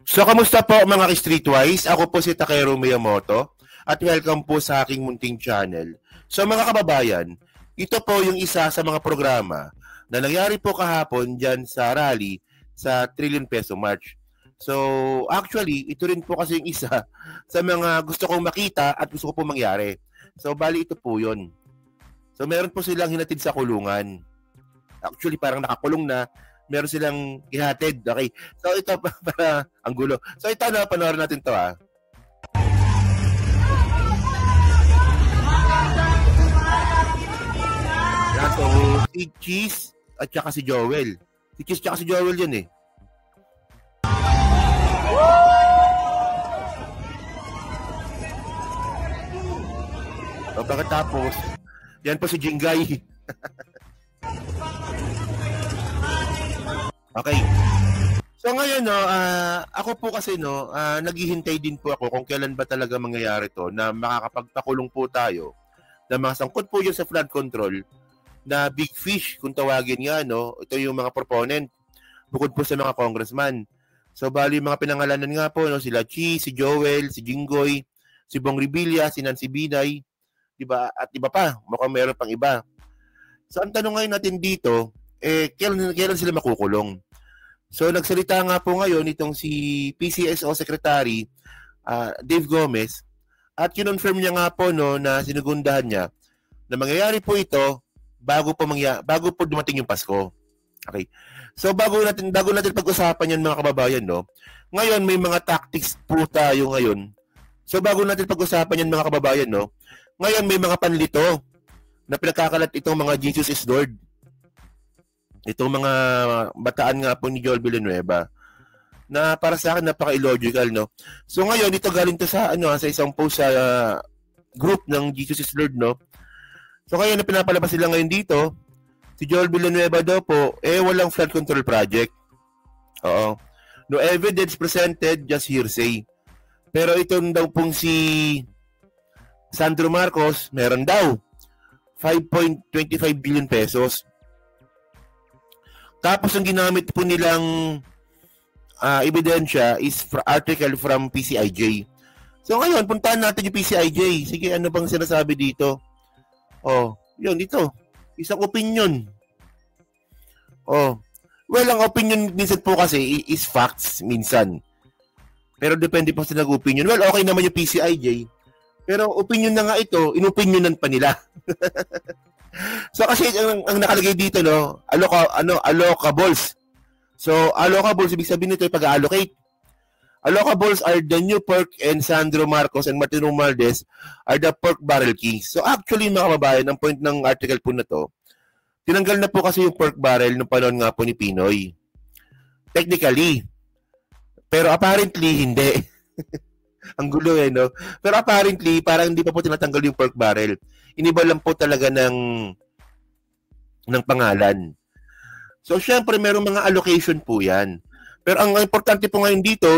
So, kamusta po mga ka-Streetwise? Ako po si Takeru Miyamoto at welcome po sa aking munting channel. So, mga kababayan, ito po yung isa sa mga programa na nangyari po kahapon dyan sa rally sa Trillion Peso March. So, actually, ito rin po kasi yung isa sa mga gusto kong makita at gusto ko po mangyari. So, bali ito po yun. So, meron po silang hinatid sa kulungan. Actually, parang nakakulong na. Meron silang ihatid. Okay. So, ito para ang gulo. So, ito na, panoorin natin to ha. Yan, so, si Cheese at saka si Joel. Si Cheese at saka si Joel yun eh. So, pagkatapos, yan po si Jingay. Okay. So ngayon ako po kasi naghihintay din po ako kung kailan ba talaga mangyayari to na makakapagpakulong po tayo na mga sangkot po yun sa flood control na big fish kung tawagin nga ito yung mga proponent bukod po sa mga congressman. So bali mga pinangalanan nga po sila Chi, si Joel, si Jinggoy, si Bong Revilla, si Nancy Binay, di ba? At iba pa, mukhang meron pang iba. So ang tanong ngayon natin dito kailan sila makukulong? So nagsalita nga po ngayon itong si PCSO Secretary Dave Gomez at kinonfirm niya nga po na sinugundahan niya na mangyayari po ito bago po dumating yung Pasko. Okay. So bago natin pag-usapan yan mga kababayan ngayon may mga tactics po tayo ngayon. So bago natin pag-usapan yan mga kababayan ngayon may mga panlito na pinagkakalat itong mga Jesus is Lord. Itong mga bataan nga po ni Joel Villanueva na para sa akin napaka-illogical So ngayon ito galing to sa sa isang post sa group ng Jesus is Lord So ngayon na pinapalabas sila ngayon dito si Joel Villanueva daw po walang flood control project. Oo. No evidence presented, just hearsay. Pero itong daw pong si Sandro Marcos meron daw 5.25 billion pesos. Tapos ang ginamit po nilang ebidensya is article from PCIJ. So ngayon, puntahan natin yung PCIJ. Sige, ano bang sinasabi dito? Yun, dito. Isang opinion. Well, ang opinion minsan po kasi is facts minsan. Pero depende po sa nag-opinion. Well, okay naman yung PCIJ. Pero opinion na nga ito, inopinionan pa nila. So kasi ang nakalagay dito allocables. So allocables ibig sabihin nito ay pag-allocate. Allocables are the new pork and Sandro Marcos and Martin Romualdez are the pork barrel kings. So actually mga kababayan, ang point ng article po na to, tinanggal na po kasi yung pork barrel nung panahon nga po ni Pinoy. Technically. Pero apparently hindi. Ang gulo Pero apparently parang hindi pa po tinatanggal yung pork barrel. Iniba lang po talaga ng pangalan. So, syempre, merong mga allocation po yan. Pero ang importante po ngayon dito,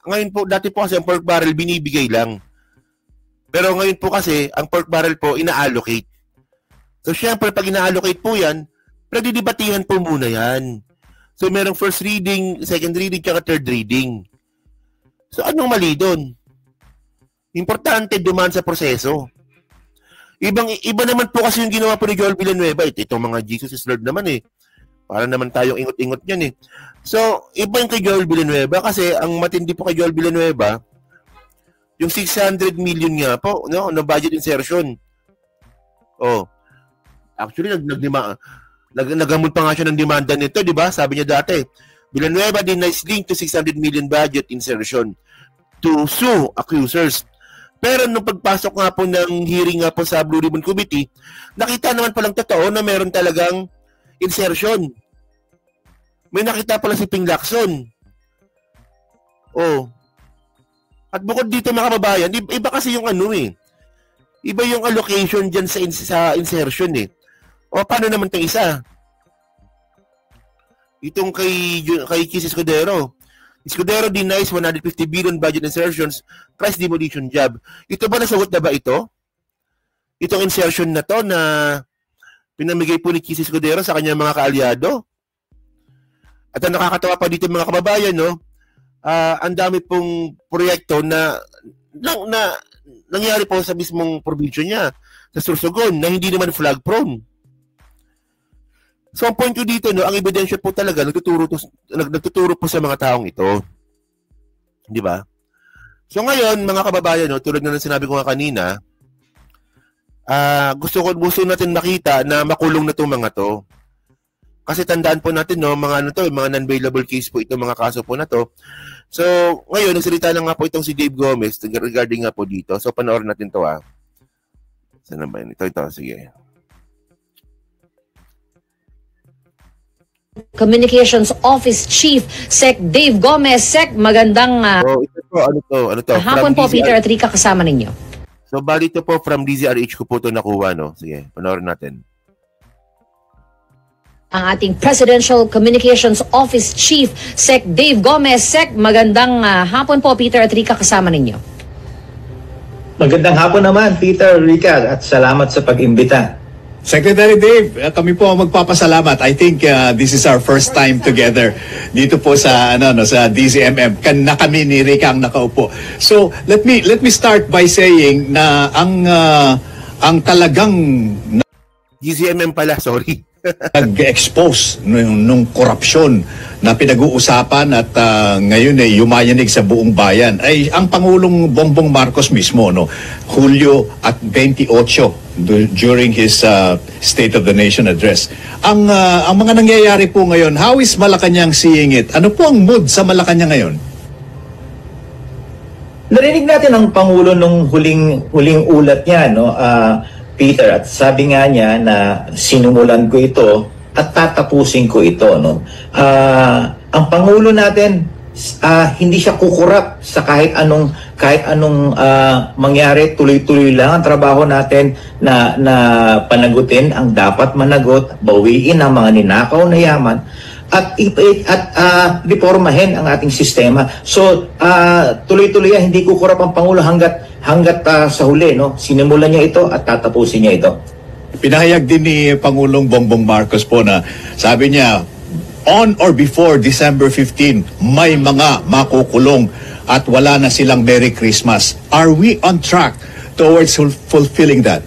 ngayon po, dati po kasi ang pork barrel binibigay lang. Pero ngayon po kasi, ang pork barrel po, ina-allocate. So, syempre, pag ina-allocate po yan, pagdidibatihan po muna yan. So, merong first reading, second reading, kaya third reading. So, anong mali doon? Importante dumaan sa proseso. Iba naman po kasi yung ginawa po ni Joel Villanueva. Itong mga Jesus is Lord naman Para naman tayong ingot-ingot yan So, iba yung kay Joel Villanueva kasi ang matindi po kay Joel Villanueva, yung 600 million nga po, na budget insertion. Actually, nagamot pa nga siya ng demanda nito, di ba? Sabi niya dati, Villanueva denies link to 600 million budget insertion to sue accusers. Pero nung pagpasok nga po ng hearing nga po sa Blue Ribbon Committee, nakita naman palang totoo na meron talagang insertion. May nakita pala si Ping Lacson. At bukod dito mga kababayan, iba kasi yung iba yung allocation dyan sa insertion paano naman itong isa? Itong kay Chis Escudero. Escudero denies 150 billion budget insertions, price demolition job. Ito ba nasagot na ba ito? Itong insertion na to na pinamigay po ni Chis Escudero sa kanyang mga kaalyado? At ang nakakatawa pa dito mga kababayan, ang dami pong proyekto na nangyari po sa mismong probinsya niya, sa Sorsogon, na hindi naman flag prone. So ang point ko dito, no, ang ebidensya po talaga nagtuturo po sa mga taong ito. Di ba? So ngayon, mga kababayan, no, tulad na sinabi ko nga kanina, gusto natin makita na makulong na itong mga to. Kasi tandaan po natin, no, mga non-bailable case po itong mga kaso po na to. So, ngayon, nagsalita na nga po itong si Dave Gomez regarding nga po dito. So, panoorin natin to, Saan na ba yun? Ito, sige. Communications Office Chief Sec Dave Gomez. Sec, magandang ito po, ano to? hapon po, Peter at Rica, kasama ninyo. So, bali ito po from DZRH ko po ito nakuha, no? Sige, panoorin natin. Ang ating Presidential Communications Office Chief Sec Dave Gomez. Sec, magandang hapon po, Peter at Rica, kasama ninyo. Magandang hapon naman, Peter, Rica, at salamat sa pag-imbita. Secretary Dave, kami po ang magpapasalamat. I think this is our first time together dito po sa sa DZMM. Na kami ni Rica ang nakaupo. So, let me start by saying na ang talagang DZMM pala, sorry. nag-expose nung korupsyon na pinag-uusapan at ngayon ay yumayanig sa buong bayan ay ang Pangulong Bongbong Marcos mismo, no, Hulyo at 28 during his State of the Nation address. Ang mga nangyayari po ngayon, how is Malacanang seeing it? Ano po ang mood sa Malacanang ngayon? Narinig natin ang Pangulo nung huling ulat niya, no, Peter, at sabi nga niya na sinumulan ko ito at tatapusin ko ito, no. Ang Pangulo natin, hindi siya kukurap sa kahit anong mangyari, tuloy-tuloy lang ang trabaho natin na panagutin ang dapat managot, bawiin ang mga ninakaw na yaman at reformahin ang ating sistema. So tuloy-tuloy hindi kukurap ang Pangulo hanggat sa huli, no, sinimulan niya ito at tatapusin niya ito. Pinahayag din ni Pangulong Bongbong Marcos po na sabi niya on or before December 15 may mga makukulong at wala na silang Merry Christmas. Are we on track towards fulfilling that?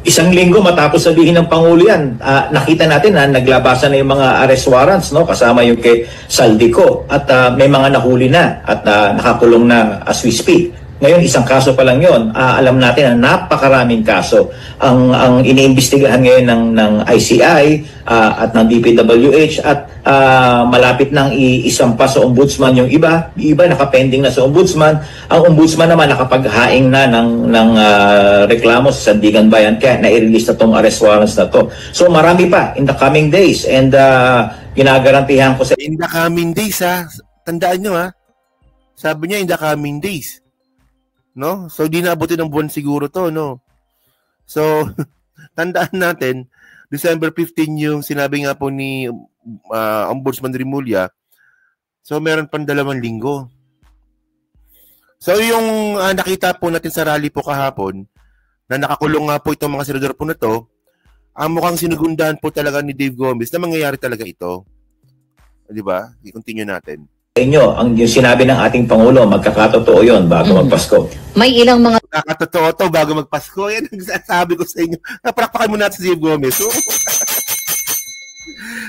Isang linggo matapos sabihin ng Pangulo yan, nakita natin na naglabasan na yung mga arrest warrants, no, kasama yung kay Saldico, at may mga nahuli na at nakakulong na as we speak. Ngayon, isang kaso pa lang yun. Alam natin na napakaraming kaso ang iniimbestigahan ngayon ng ICI at ng DPWH at malapit nang isampa sa ombudsman yung iba. Yung iba nakapending na sa ombudsman. Ang ombudsman naman nakapaghaing na ng reklamo sa Sandigan Bayan kaya na-release na tong arrest warrants na to. So marami pa in the coming days and ginagarantihan ko sa... In the coming days, tandaan nyo, sabi niya in the coming days. No? So, di naabutin ng buwan siguro to, no? So, tandaan natin, December 15 yung sinabi nga po ni Ombudsman Rimulya. So, meron pang 2 linggo. So, yung nakita po natin sa rally po kahapon, na nakakulong nga po itong mga senador po na to, ang mukhang sinugundahan po talaga ni Dave Gomez na mangyayari talaga ito. Di ba? I-continue natin. Inyo, yung sinabi ng ating Pangulo, magkakatotoo yun bago magpasko. May ilang mga... Magkakatotoo to bago magpasko. Yan ang sabi ko sa inyo. Naprakpakan mo natin si Dave Gomez.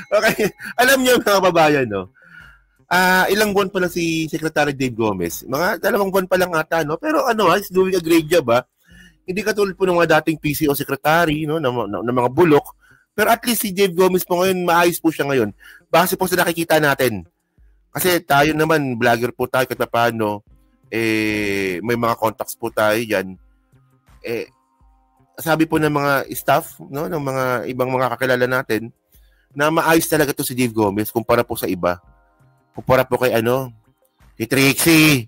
Okay. Alam niyo mga kababayan, no? Ilang buwan pa lang si Secretary Dave Gomez. Mga 2 buwan pa lang ata, no? Pero he's doing a great job, Hindi katulad po ng mga dating PCO secretary, no? ng mga bulok. Pero at least si Dave Gomez po ngayon, maayos po siya ngayon. Base po sa nakikita natin. Kasi tayo naman, vlogger po tayo kahit paano, may mga contacts po tayo yan. Sabi po ng mga staff, no, ng mga ibang mga kakilala natin, na maayos talaga to si Dave Gomez kumpara po sa iba. Kumpara po kay kay Trixie.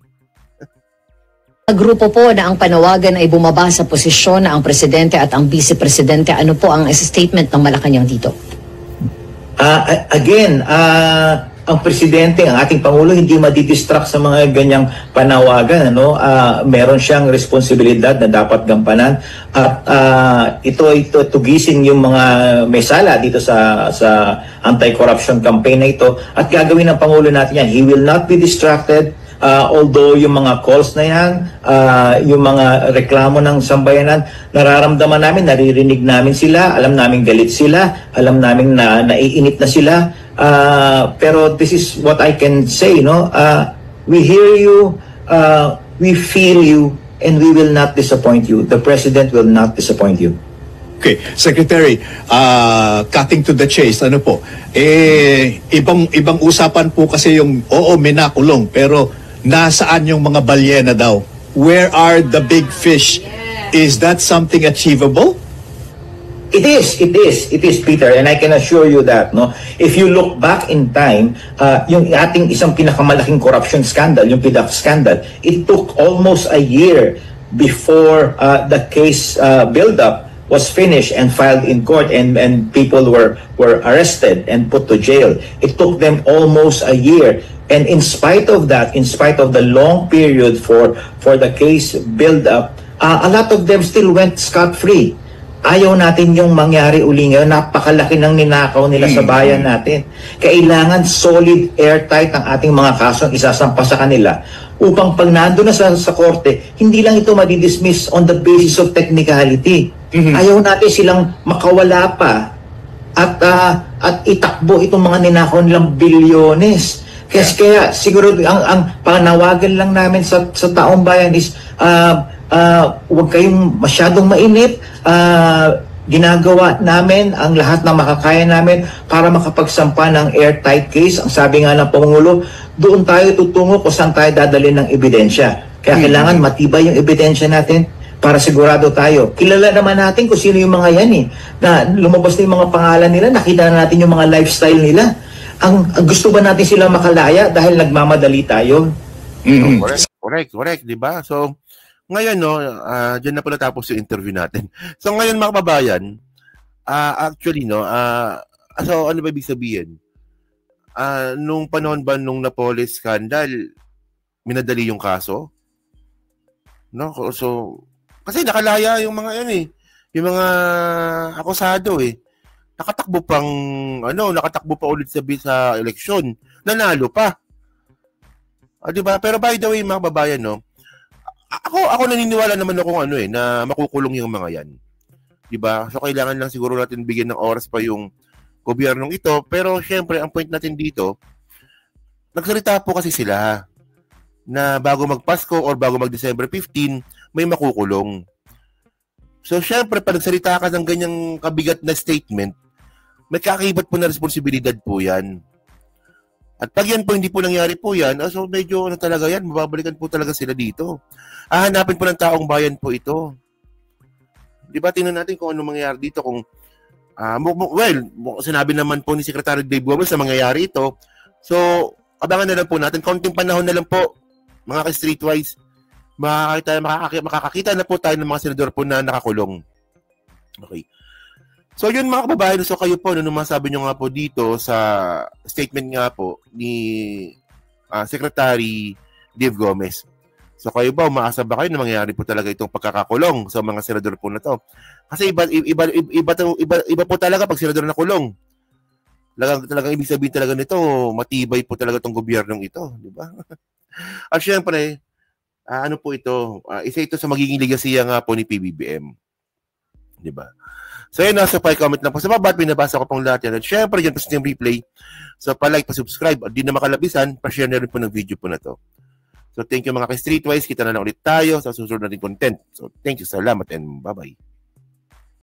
Grupo po na ang panawagan ay bumaba sa posisyon na ang presidente at ang vice-presidente. Ano po ang statement ng Malacanang dito? ang presidente, ang ating Pangulo, hindi madidistract sa mga ganyang panawagan. Ano? Meron siyang responsibilidad na dapat gampanan. At ito tugising yung mga may sala dito sa anti-corruption campaign na ito. At gagawin ng Pangulo natin yan. He will not be distracted. Although yung mga calls na yan, yung mga reklamo ng sambayanan, nararamdaman namin, naririnig namin sila, alam namin galit sila, alam namin na naiinit na sila. Pero this is what I can say, no? We hear you, we feel you, and we will not disappoint you. The President will not disappoint you. Okay, Secretary, cutting to the chase, ano po? Ibang usapan po kasi yung may nakulong, pero nasaan yung mga balyena daw? Where are the big fish? Is that something achievable? It is, Peter, and I can assure you that, no, if you look back in time, yung ating isang pinakamalaking corruption scandal, yung PDAC scandal, it took almost a year before the case build-up was finished and filed in court, and people were arrested and put to jail. It took them almost a year. And in spite of that, in spite of the long period for the case build-up, a lot of them still went scot-free. Ayaw natin yung mangyari uli ngayon. Napakalaki ng ninakaw nila sa bayan natin. Kailangan solid, airtight ang ating mga kasong isasampa sa kanila upang pag nando na sa korte, hindi lang ito madidismiss on the basis of technicality. Ayaw natin silang makawala pa at itakbo itong mga ninakaw nilang bilyones. Kaya siguro ang panawagan lang namin sa taong bayan is huwag kayong masyadong mainip. Ginagawa namin ang lahat na makakaya namin para makapagsampa ng airtight case. Ang sabi nga ng Pangulo, doon tayo tutungo kung saan tayo dadalhin ng ebidensya. Kaya kailangan matibay yung ebidensya natin para sigurado tayo. Kilala naman natin kung sino yung mga yan na lumabas na yung mga pangalan nila, nakita na natin yung mga lifestyle nila. Ang gusto ba natin sila makalaya dahil nagmamadali tayo? Correct, di ba? So, ngayon, no, dyan na pala tapos yung interview natin. So, ngayon, mga kababayan, actually, no, so, ano ba ibig sabihin? Nung panahon ba nung Napoles scandal, minadali yung kaso? No? So, kasi nakalaya yung mga yan yung mga akusado nakatakbo pa ulit sa eleksyon. Nanalo pa. Di ba? Pero by the way, mga kababayan, no, ako naniniwala naman ako na makukulong yung mga yan. Di ba? So kailangan lang siguro natin bigyan ng oras pa yung gobyernong ito. Pero syempre, ang point natin dito, nagsalita po kasi sila na bago mag-Pasko or bago mag-December 15, may makukulong. So syempre, pag nagsalita ka ng ganyang kabigat na statement, may kakakibat po na responsibilidad po yan. At pag yan po, hindi po nangyari po yan, so medyo talaga yan, mababalikan po talaga sila dito. Hahanapin po ng taong bayan po ito. Di ba, tingnan natin kung ano mangyayari dito. Kung, sinabi naman po ni Secretary Dave Gomez na mangyayari ito. So, abangan na lang po natin. Konting panahon na lang po, mga ka-streetwise, makakakita na po tayo ng mga senador po na nakakulong. Okay. So yun mga kababayan, so kayo po, ano masabi nyo nga po dito sa statement nga po ni Secretary Dave Gomez. So kayo ba, umaasa ba kayo na mangyayari po talaga itong pagkakakulong sa mga senador po na to? Kasi iba po talaga pag senador na kulong. Talagang ibig sabihin talaga nito, matibay po talaga itong gobyernong ito, di ba? At syempre, ano po ito, isa ito sa magiging ligasiya nga po ni PBBM. Di ba? So yun, nasa pa-comment lang po sa baba at pinabasa ko pong lahat yan. At syempre, dyan po sa replay. So pa-like, pa-subscribe. At di na makalabisan, pa-share na rin po ng video po na to. So thank you mga ka-streetwise. Kita na lang ulit tayo sa susunod nating content. So thank you, salamat and bye-bye.